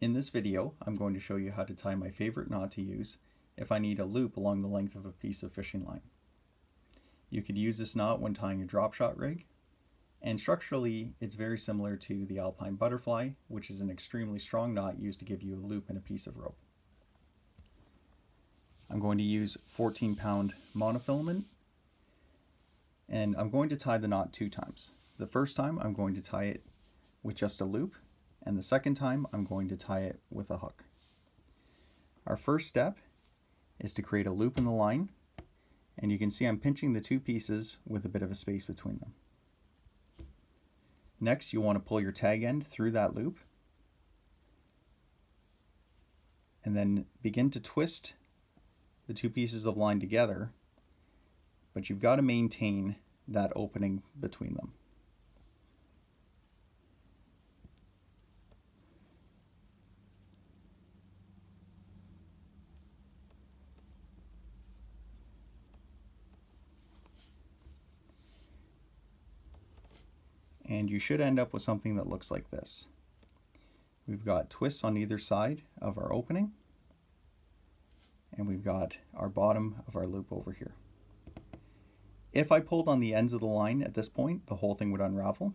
In this video, I'm going to show you how to tie my favorite knot to use if I need a loop along the length of a piece of fishing line. You could use this knot when tying a drop shot rig, and structurally it's very similar to the Alpine Butterfly, which is an extremely strong knot used to give you a loop in a piece of rope. I'm going to use 14-pound monofilament, and I'm going to tie the knot 2 times. The first time I'm going to tie it with just a loop, and the second time I'm going to tie it with a hook. Our first step is to create a loop in the line, and you can see I'm pinching the 2 pieces with a bit of a space between them. Next, you want to pull your tag end through that loop, and then begin to twist the 2 pieces of line together, but you've got to maintain that opening between them. And you should end up with something that looks like this. We've got twists on either side of our opening, and we've got our bottom of our loop over here. If I pulled on the ends of the line at this point, the whole thing would unravel.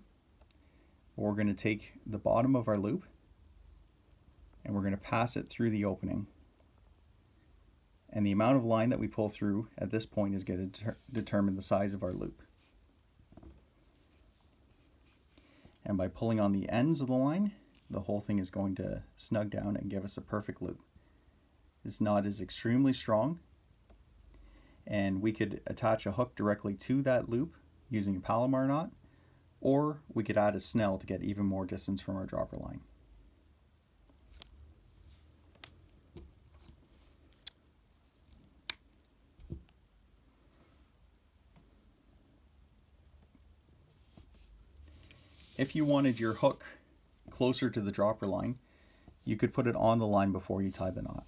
We're going to take the bottom of our loop and we're going to pass it through the opening. And the amount of line that we pull through at this point is going to determine the size of our loop. And by pulling on the ends of the line, the whole thing is going to snug down and give us a perfect loop. This knot is extremely strong, and we could attach a hook directly to that loop using a Palomar knot, or we could add a snell to get even more distance from our dropper line. If you wanted your hook closer to the dropper line, you could put it on the line before you tie the knot.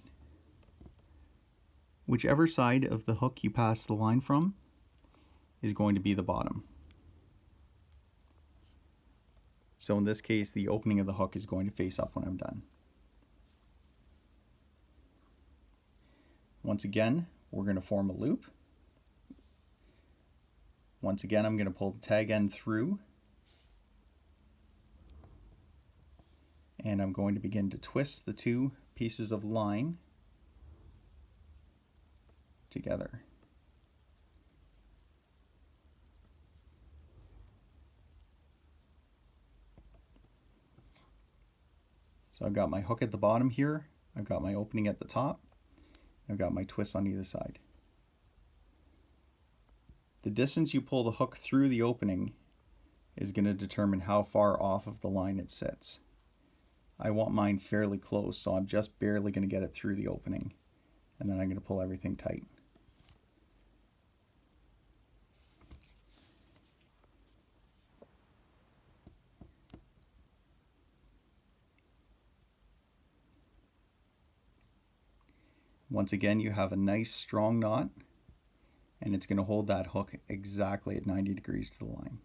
Whichever side of the hook you pass the line from is going to be the bottom. So in this case, the opening of the hook is going to face up when I'm done. Once again, we're going to form a loop. Once again, I'm going to pull the tag end through, and I'm going to begin to twist the 2 pieces of line together. So I've got my hook at the bottom here, I've got my opening at the top, I've got my twists on either side. The distance you pull the hook through the opening is going to determine how far off of the line it sits. I want mine fairly close, so I'm just barely going to get it through the opening, and then I'm going to pull everything tight. Once again, you have a nice strong knot, and it's going to hold that hook exactly at 90 degrees to the line.